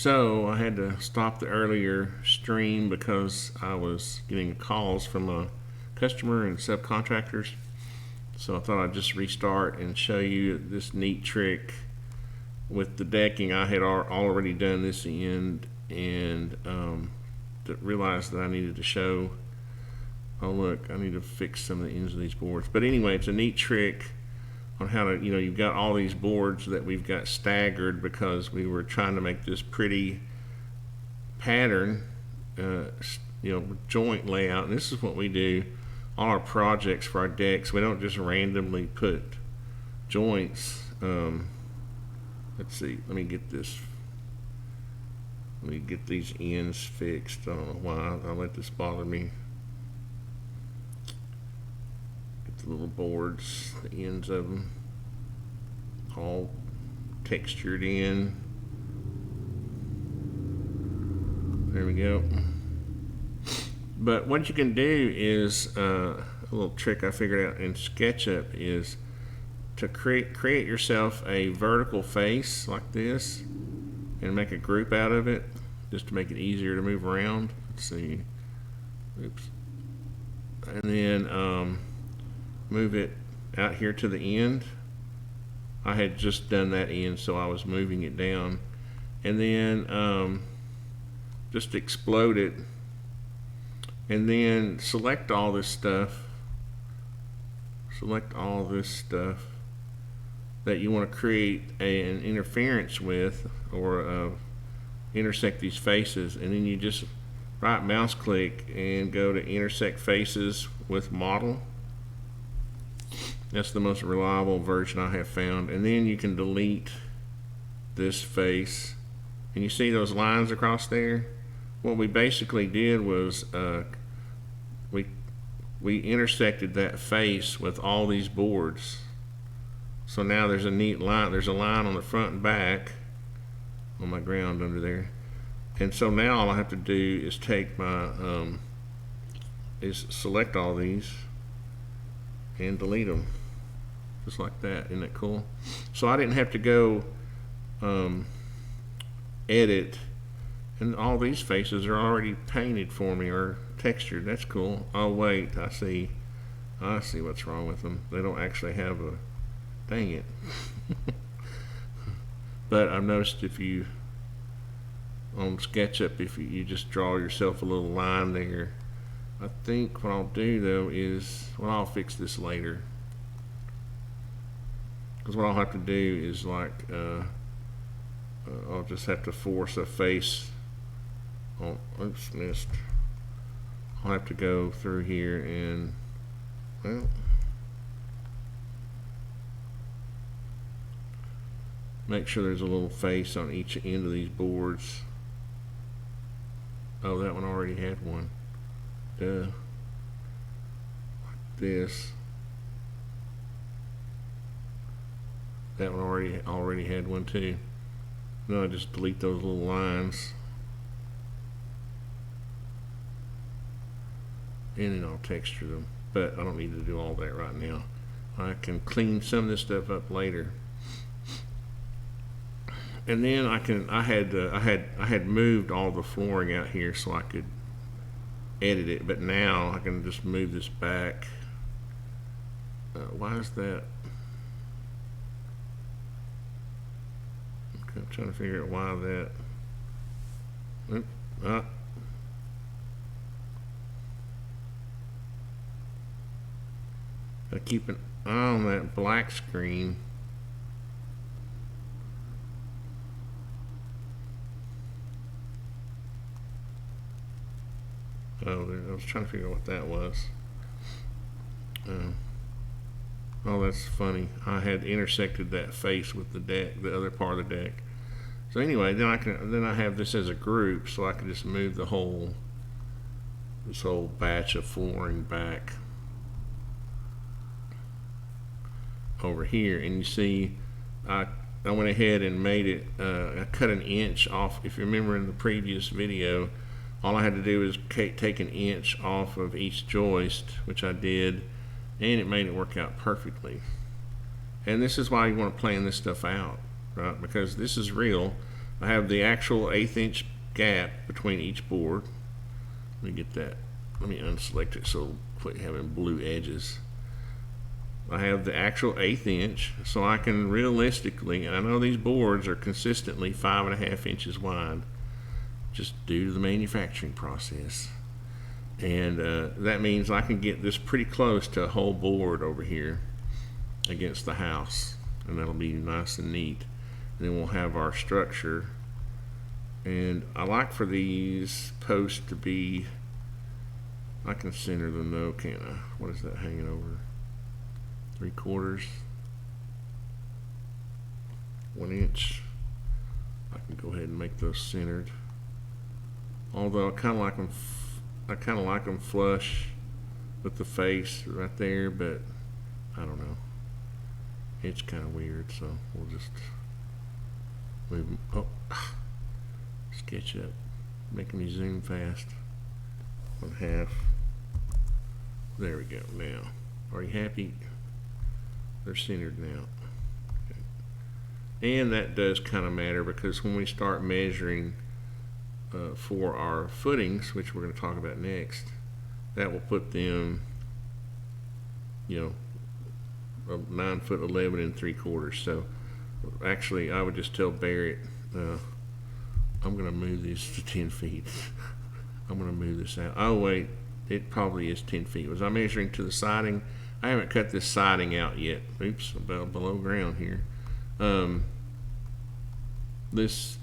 So I had to stop the earlier stream because I was getting calls from a customer and subcontractors. So I thought I'd just restart and show you this neat trick with the decking. I had already done this end and realized that I needed to show. Oh look, I need to fix some of the ends of these boards. But anyway, it's a neat trick on how to, you've got all these boards that we've got staggered because we were trying to make this pretty pattern, joint layout. And this is what we do all our projects for our decks. We don't just randomly put joints. Let's see, let me get these ends fixed. I don't know why I let this bother me. The little boards, the ends of them, all textured in. There we go. But what you can do is a little trick I figured out in SketchUp is to create yourself a vertical face like this and make a group out of it just to make it easier to move around. Let's see. Oops. And then move it out here to the end. I had just done that end, so I was moving it down. And then just explode it. And then select all this stuff. Select all this stuff that you want to create an interference with or intersect these faces. And then you just right mouse click and go to intersect faces with model. That's the most reliable version I have found. And then you can delete this face. And you see those lines across there? What we basically did was we intersected that face with all these boards. So now there's a neat line. There's a line on the front and back on my ground under there. And so now all I have to do is take my is select all these and delete them. Just like that. Isn't that cool? So I didn't have to go edit, and all these faces are already painted for me or textured. That's cool. Oh wait, I see what's wrong with them. They don't actually have a, dang it. But I've noticed if you on SketchUp, if you just draw yourself a little line there. I think what I'll do though is, well, I'll fix this later. Because what I'll have to do is like, I'll just have to force a face. Oh, oops, missed. I'll have to go through here and, well, make sure there's a little face on each end of these boards. Oh, that one already had one. Duh. Like this. That one already had one too. Now I just delete those little lines. And then I'll texture them. But I don't need to do all that right now. I can clean some of this stuff up later. And then I had moved all the flooring out here so I could edit it, but now I can just move this back. Why is that? Okay, I'm trying to figure out why that. Oops, I keep an eye on that black screen. Oh, I was trying to figure out what that was. Oh, that's funny. I had intersected that face with the deck, the other part of the deck. So anyway, then I have this as a group, so I can just move this whole batch of flooring back over here, and you see, I went ahead and made it. I cut an inch off. If you remember in the previous video, all I had to do is take an inch off of each joist, which I did, and it made it work out perfectly. And this is why you want to plan this stuff out, right? Because this is real. I have the actual 1/8 inch gap between each board. Let me get that. Let me unselect it so it'll quit having blue edges. I have the actual 1/8 inch, so I can realistically, and I know these boards are consistently 5.5 inches wide, just due to the manufacturing process. And that means I can get this pretty close to a whole board over here against the house, and that'll be nice and neat. And then we'll have our structure. And I like for these posts to be, I can center them though, can't I? What is that hanging over? 3/4, 1 inch. I can go ahead and make those centered. Although I kind of like them. I kind of like them flush with the face right there, but I don't know. It's kind of weird, so we'll just move them. Oh, SketchUp, making me zoom fast. 1/2. There we go. Now, are you happy? They're centered now. Okay. And that does kind of matter, because when we start measuring for our footings, which we're going to talk about next, that will put them, 9'11" 3/4. So actually, I would just tell Barret, I'm going to move these to 10 feet. I'm going to move this out. Oh wait, it probably is 10 feet. Was I measuring to the siding? I haven't cut this siding out yet. Oops, about below ground here. This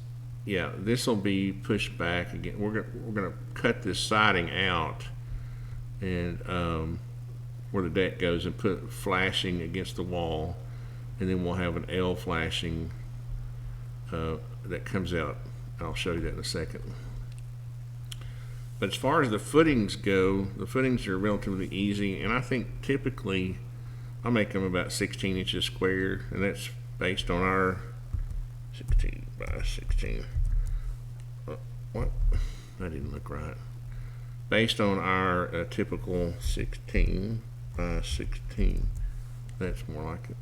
will be pushed back again. We're gonna cut this siding out, and where the deck goes, and put flashing against the wall, and then we'll have an L flashing that comes out. I'll show you that in a second. But as far as the footings go, the footings are relatively easy, and I think typically I'll make them about 16 inches square, and that's based on our 16 by 16. What? That didn't look right. Based on our typical 16 by 16. That's more like it.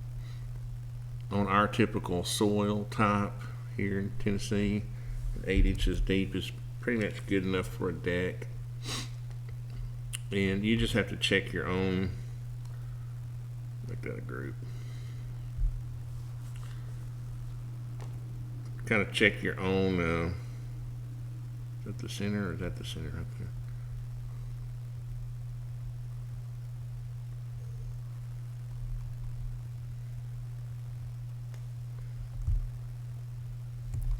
On our typical soil type here in Tennessee, 8 inches deep is pretty much good enough for a deck. And you just have to check your own, make that a group. Kind of check your own, is that the center, or is that the center right there?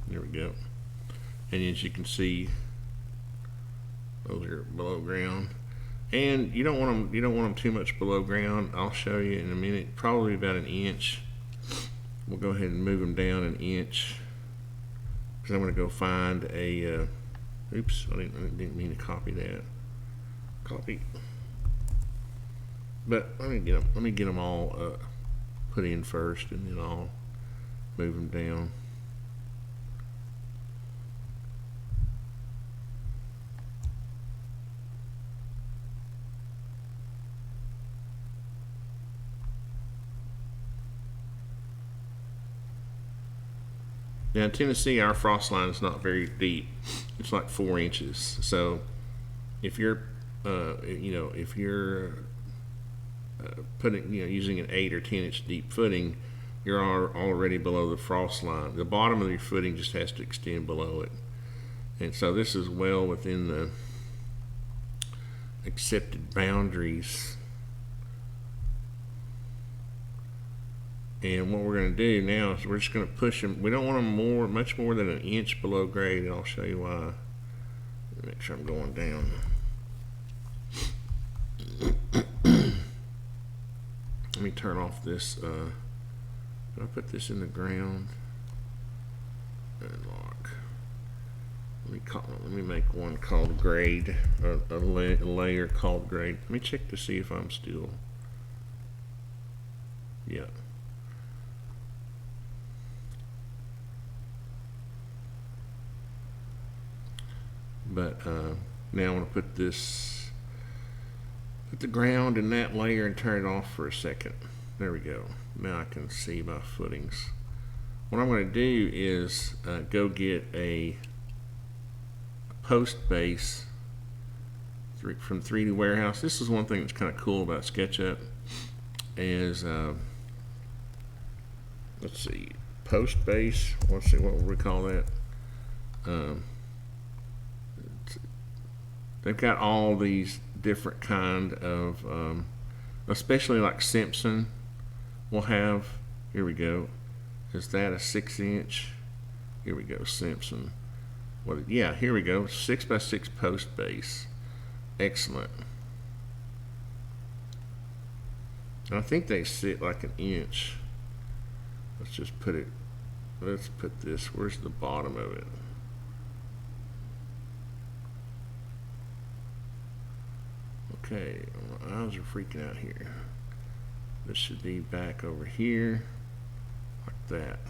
There we go. And as you can see, those are below ground. And you don't want them too much below ground. I'll show you in a minute. Probably about 1 inch. We'll go ahead and move them down 1 inch. Because I'm going to go find a, oops, I didn't mean to copy that. Copy. But let me get them all put in first, and then I'll move them down. Now in Tennessee, our frost line is not very deep. It's like 4 inches. So if you're, if you're putting, using an 8 or 10 inch deep footing, you're already below the frost line. The bottom of your footing just has to extend below it. And so this is well within the accepted boundaries. And what we're going to do now is we're just going to push them. We don't want them much more than 1 inch below grade, and I'll show you why. Make sure I'm going down. Let me turn off this. Can I put this in the ground? And lock. Let me make one called grade, a layer called grade. Let me check to see if I'm still. Yeah. But now I want to put the ground in that layer and turn it off for a second. There we go. Now I can see my footings what I'm going to do is go get a post base from 3D Warehouse. This is one thing that's kind of cool about SketchUp is let's see, post base. Let's see, what would we call that? They've got all these different kind of, especially like Simpson will have. Here we go. Is that a 6-inch? Here we go, Simpson. What? Yeah, here we go. 6x6 post base. Excellent. And I think they sit like an inch. Let's just put it. Let's put this. Where's the bottom of it? Okay, my eyes are freaking out here. This should be back over here, like that.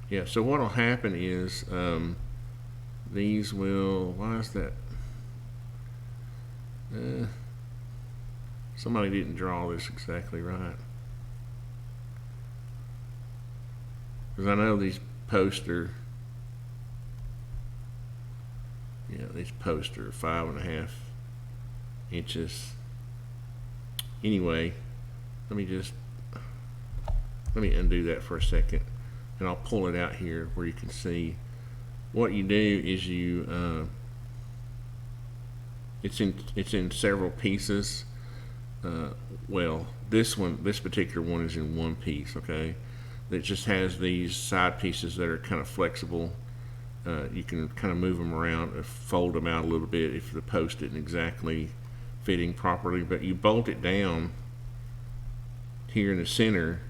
Yeah, so what'll happen is these will, why is that? Somebody didn't draw this exactly right. Because I know these posts are, these posts are 5.5 inches. Anyway, let me undo that for a second, and I'll pull it out here where you can see. What you do is you, it's in several pieces. Well, this particular one is in one piece. Okay, that just has these side pieces that are kind of flexible. You can kind of move them around, fold them out a little bit if the post isn't exactly fitting properly, but you bolt it down here in the center,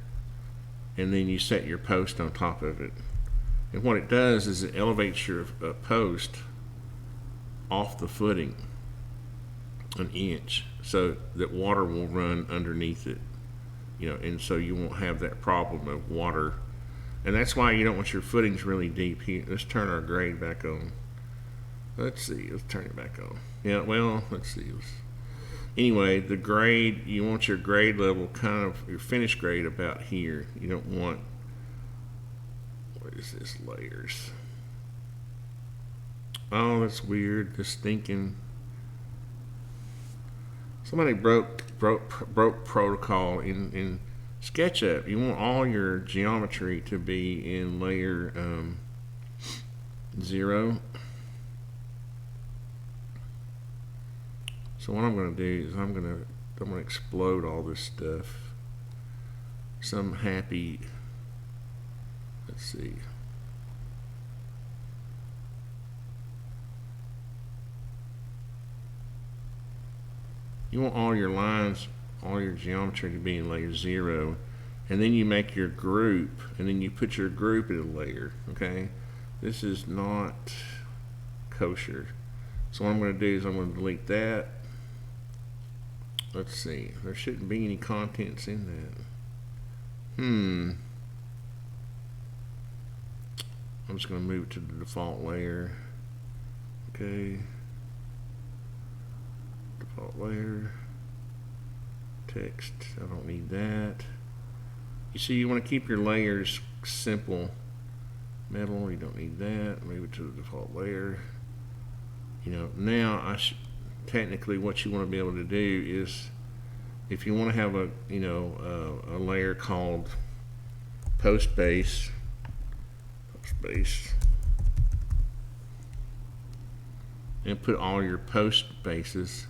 and then you set your post on top of it. And what it does is it elevates your post off the footing an inch so that water will run underneath it, and so you won't have that problem of water. And that's why you don't want your footings really deep here. Let's turn our grade back on. Let's see, let's turn it back on. Yeah, well, let's see. Anyway, the grade, you want your grade level kind of, your finish grade about here. You don't want, what is this, layers? Oh, that's weird, this stinking, somebody broke protocol in SketchUp. You want all your geometry to be in layer 0. So what I'm going to do is I'm going to explode all this stuff. Some happy. Let's see. You want all your lines, all your geometry to be in layer 0, and then you make your group, and then you put your group in a layer. Okay, this is not kosher. So what I'm going to do is I'm going to delete that. Let's see, there shouldn't be any contents in that. I'm just going to move it to the default layer. Okay, default layer, text, I don't need that. You see, you want to keep your layers simple. Metal, you don't need that. Move it to the default layer. Now technically what you want to be able to do is, if you want to have a layer called post base, and put all your post bases.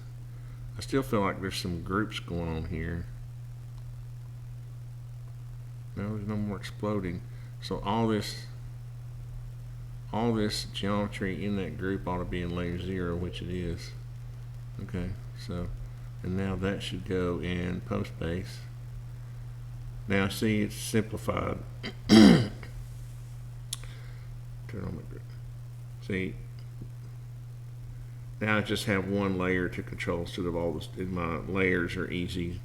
I still feel like there's some groups going on here. No, there's no more exploding. So all this geometry in that group ought to be in layer 0, which it is. Okay, so, and now that should go in post base. Now see, it's simplified. Turn on my group. See, now I just have one layer to control instead of all this. My layers are easy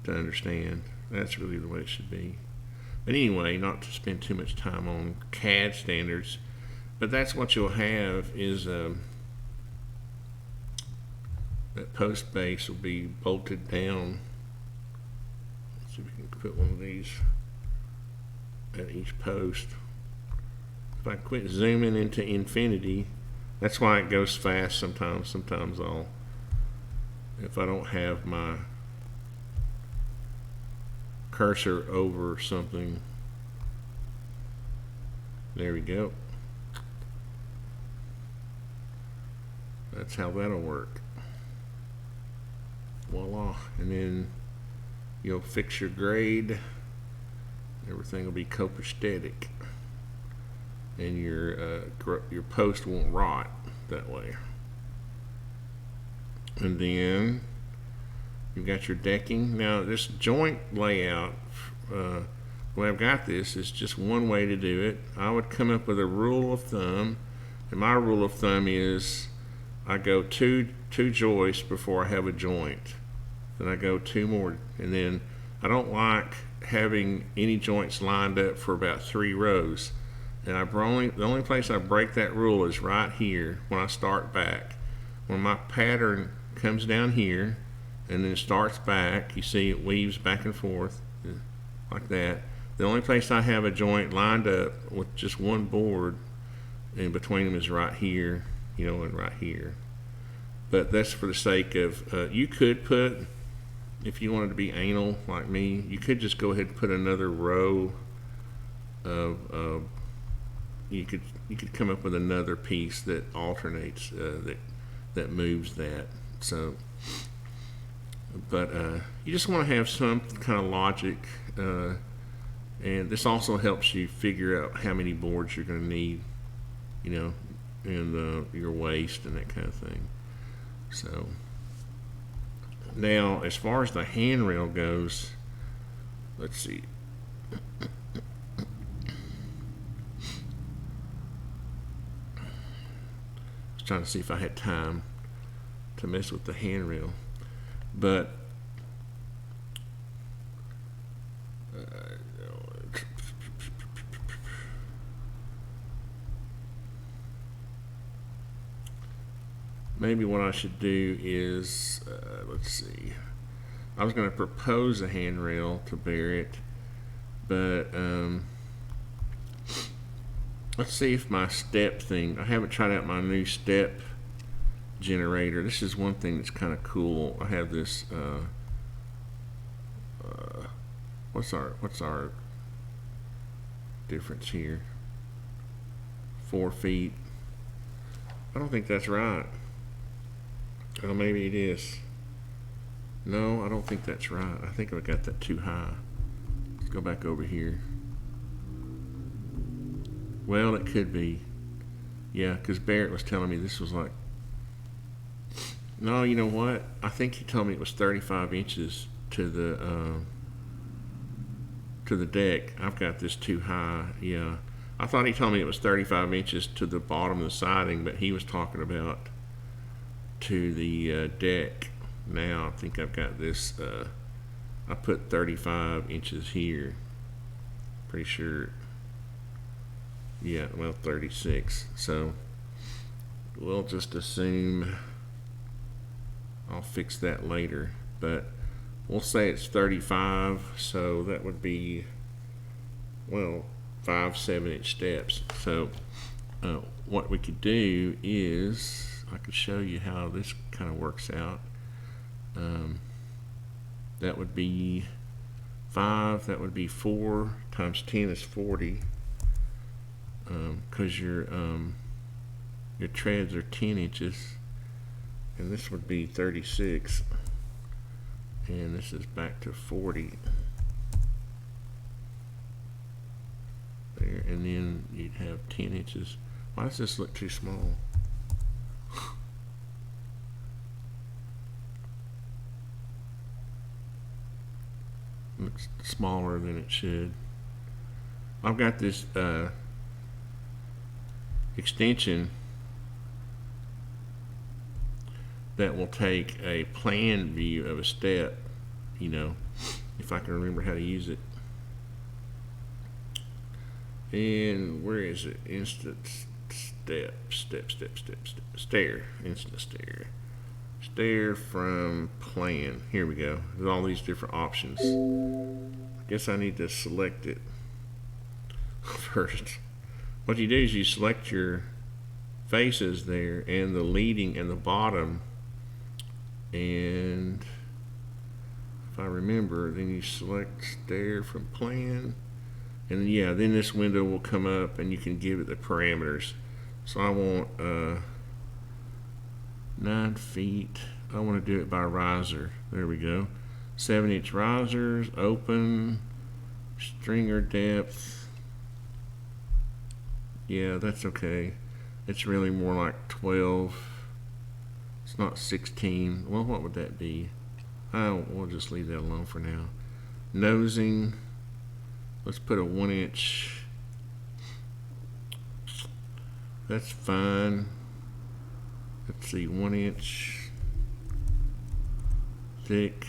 to understand. That's really the way it should be. But anyway, not to spend too much time on CAD standards, but that's what you'll have is that post base will be bolted down. Let's see if we can put one of these at each post. If I quit zooming into infinity, that's why it goes fast sometimes. Sometimes if I don't have my cursor over something. There we go. That's how that'll work. Voila. And then you'll fix your grade. Everything will be copacetic. And your post won't rot that way. And then you've got your decking. Now this joint layout, the way I've got this is just one way to do it. I would come up with a rule of thumb, and my rule of thumb is I go two joists before I have a joint. Then I go two more, and then I don't like having any joints lined up for about 3 rows. And the only place I break that rule is right here when I start back. When my pattern comes down here and then starts back, you see it weaves back and forth like that. The only place I have a joint lined up with just one board in between them is right here, and right here. But that's for the sake of, you could put, if you wanted to be anal like me, you could just go ahead and put another row of, you could come up with another piece that alternates, that moves that. So, but you just want to have some kind of logic, and this also helps you figure out how many boards you're going to need, and your waist and that kind of thing. So now, as far as the handrail goes, let's see. I was trying to see if I had time to mess with the handrail, but maybe what I should do is, let's see, I was going to propose a handrail to Barret, but let's see if my step thing, I haven't tried out my new step generator. This is one thing that's kind of cool. I have this, what's our difference here? 4 feet. I don't think that's right. Oh, maybe it is. No, I don't think that's right. I think I got that too high. Let's go back over here. Well, it could be. Yeah, because Barret was telling me this was like... No, you know what? I think he told me it was 35 inches to the deck. I've got this too high. Yeah. I thought he told me it was 35 inches to the bottom of the siding, but he was talking about to the deck. Now I think I've got this, I put 35 inches here, pretty sure. Yeah, well, 36. So we'll just assume, I'll fix that later, but we'll say it's 35, so that would be, well, 5 7-inch steps. So what we could do is, I could show you how this kind of works out. That would be 5, that would be 4 times 10 is 40, because your treads are 10 inches, and this would be 36, and this is back to 40 there, and then you'd have 10 inches. Why does this look too small? Looks smaller than it should. I've got this extension that will take a plan view of a step, if I can remember how to use it. And where is it? Instant step, stair, instant stair, stair from plan. Here we go. There's all these different options. I guess I need to select it first. What you do is you select your faces there and the leading and the bottom, and if I remember, then you select stair from plan, and yeah, then this window will come up and you can give it the parameters. So I want 9 feet. I want to do it by riser. There we go. 7-inch risers, open, stringer depth. Yeah, that's okay. It's really more like 12. It's not 16. Well, what would that be? We'll just leave that alone for now. Nosing. Let's put a 1-inch. That's fine. Let's see, 1-inch thick.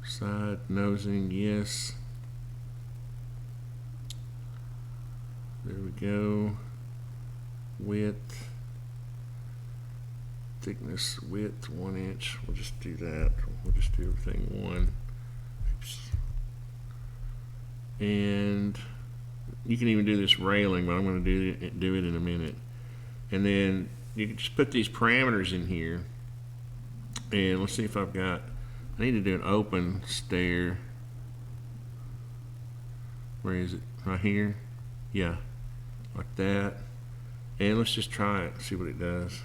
Side nosing, yes. There we go. Width. Thickness, width, 1 inch. We'll just do that. We'll just do everything 1. Oops. And you can even do this railing, but I'm going to do it in a minute. And then you can just put these parameters in here. And let's see if I've got, I need to do an open stair. Where is it? Right here? Yeah, like that. And let's just try it, see what it does.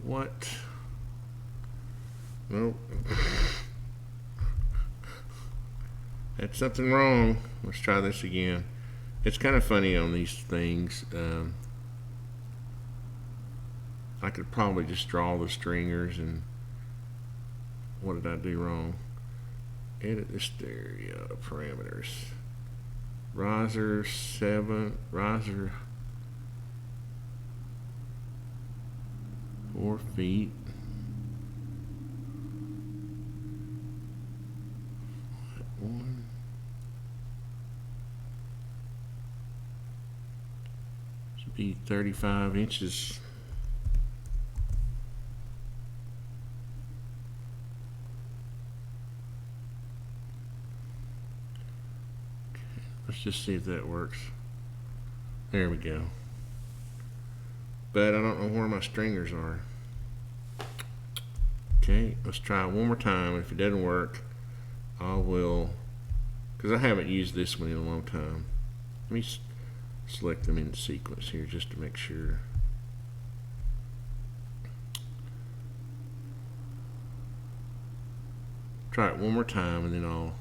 What? Nope. That's something wrong. Let's try this again. It's kind of funny on these things. I could probably just draw the stringers, and what did I do wrong? Edit this stereo parameters. Riser 7, riser 4 feet. One. Should be 35 inches. Let's just see if that works. There we go. But I don't know where my stringers are. Okay, let's try it one more time. If it doesn't work, I will, because I haven't used this one in a long time. Let me select them in sequence here just to make sure. Try it one more time and then I'll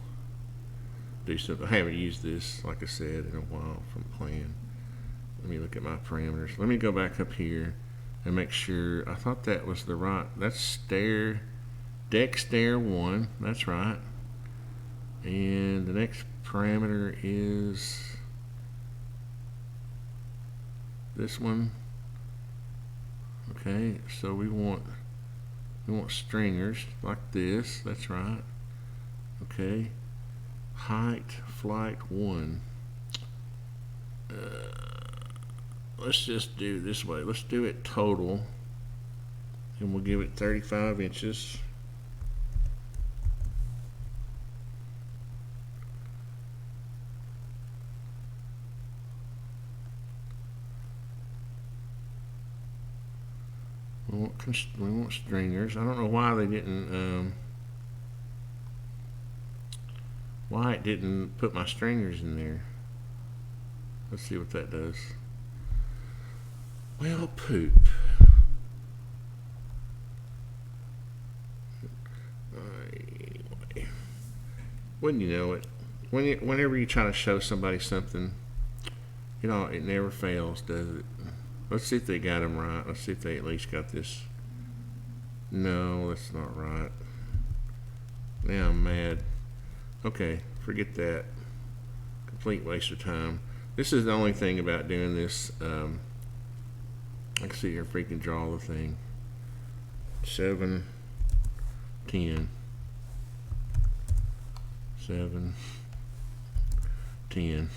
do something. I haven't used this, like I said, in a while from plan. Let me look at my parameters. Let me go back up here and make sure. I thought that was the right. That's stair, deck stair 1. That's right. And the next parameter is this one. Okay, so we want stringers like this. That's right. Okay. Height, flight 1. Let's just do it this way. Let's do it total, and we'll give it 35 inches. We want stringers. I don't know why they didn't. Why it didn't put my stringers in there. Let's see what that does. Well, poop. Anyway, wouldn't you know it? Whenever you try to show somebody something, you know, it never fails, does it? Let's see if they got them right. Let's see if they at least got this. No, that's not right. Now I'm mad. Okay, forget that. Complete waste of time. This is the only thing about doing this. I can see here if we can draw the thing. 7, 10. 7, 10.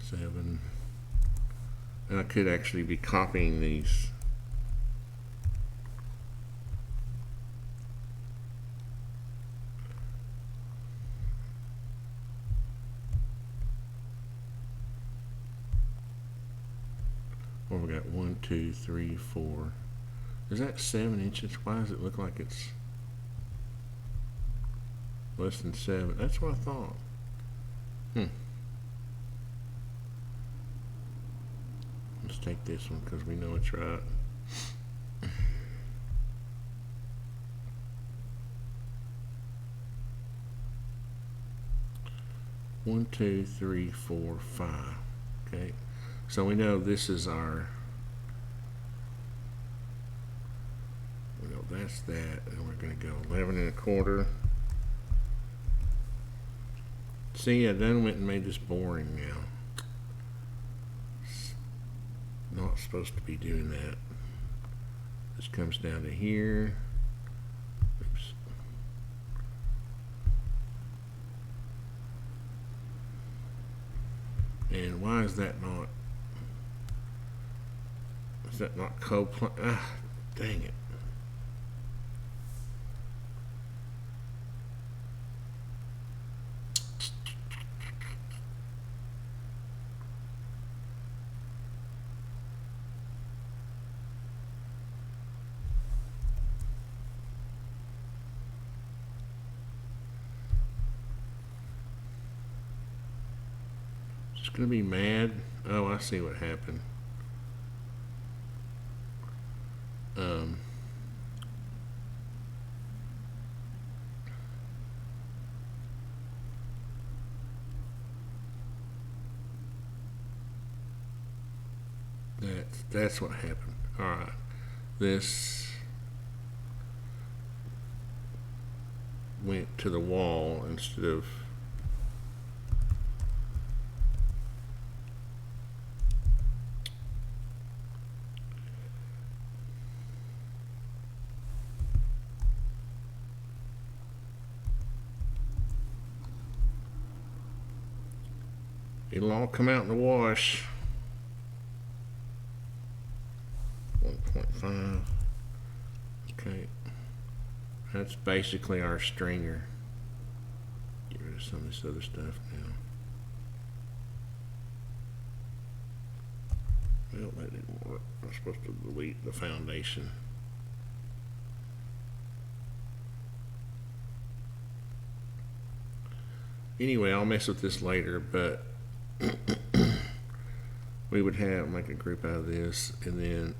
7, And I could actually be copying these. Well, we got 1, 2, 3, 4. Is that 7 inches? Why does it look like it's less than 7? That's what I thought. Let's take this one because we know it's right. One, 2, 3, 4, 5. Okay, so we know this is our. We know that's that, and we're going to go 11 1/4. See, I done went and made this boring now. Not supposed to be doing that. This comes down to here. Oops. And why is that not? Is that not co-plan? Ah, dang it. Gonna be mad. Oh, I see what happened. That's what happened. All right, this went to the wall instead of. It'll all come out in the wash. 1.5. Okay. That's basically our stringer. Get rid of some of this other stuff now. Well, that didn't work. I'm supposed to delete the foundation. Anyway, I'll mess with this later, but we would make a group out of this, and then,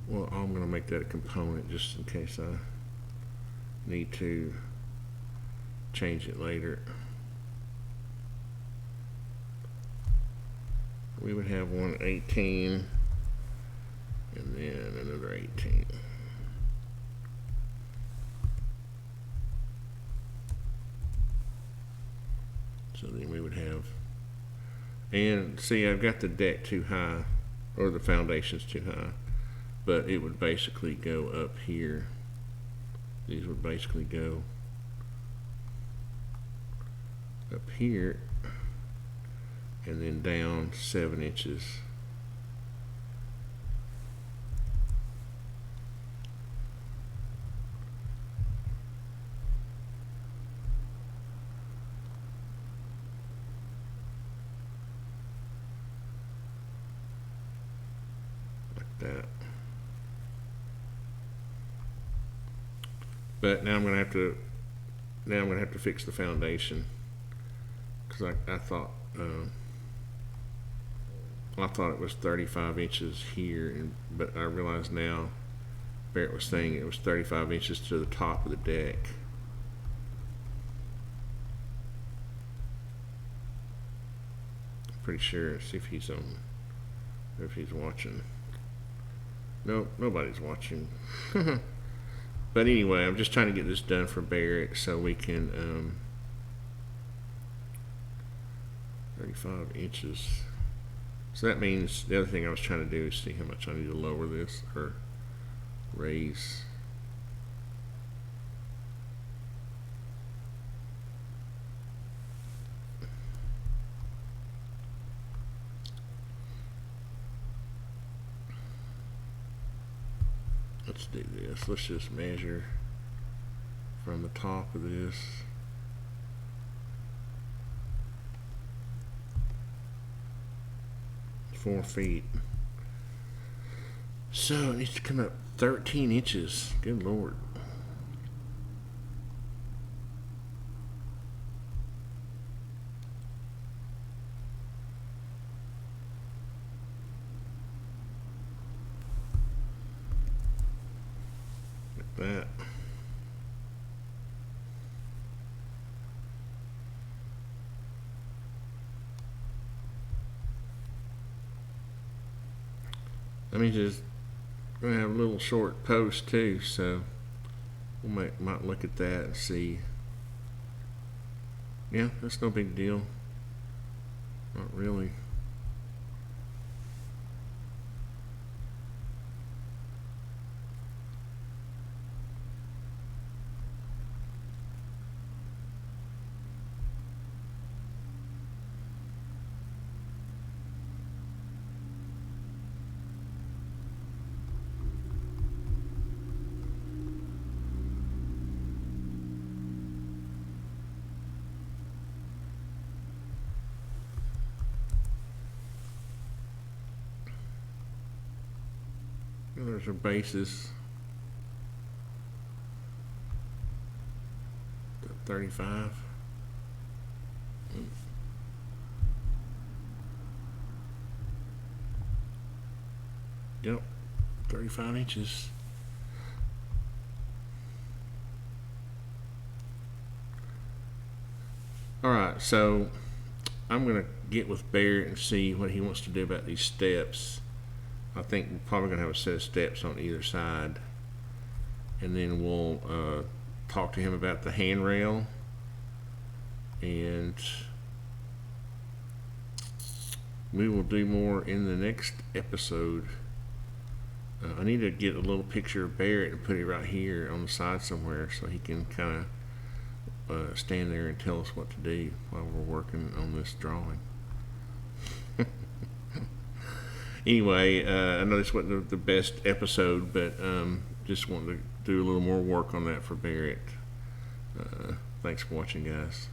well, I'm going to make that a component just in case I need to change it later. We would have one 18 and then another 18. So then we would have, and see, I've got the deck too high, or the foundation's too high, but it would basically go up here. These would basically go up here and then down 7 inches. That. But now I'm going to have to fix the foundation, because I thought it was 35 inches here, but I realize now Barret was saying it was 35 inches to the top of the deck. I'm pretty sure. See if he's on, or if he's watching. No, nobody's watching. But anyway, I'm just trying to get this done for Barret so we can 35 inches. So that means the other thing I was trying to do is see how much I need to lower this or raise. let's do this. Let's just measure from the top of this. Four feet. So it needs to come up 13 inches. Good Lord. Like that. That means it's going to have a little short post too, so we might look at that and see. Yeah, that's no big deal. Not really. There's our basis. 35. Yep, 35 inches. Alright, so I'm going to get with Barret and see what he wants to do about these steps. I think we're probably going to have a set of steps on either side. And then we'll talk to him about the handrail. And we will do more in the next episode. I need to get a little picture of Barret and put it right here on the side somewhere so he can kind of stand there and tell us what to do while we're working on this drawing. Anyway, I know this wasn't the best episode, but just wanted to do a little more work on that for Barret. Thanks for watching, guys.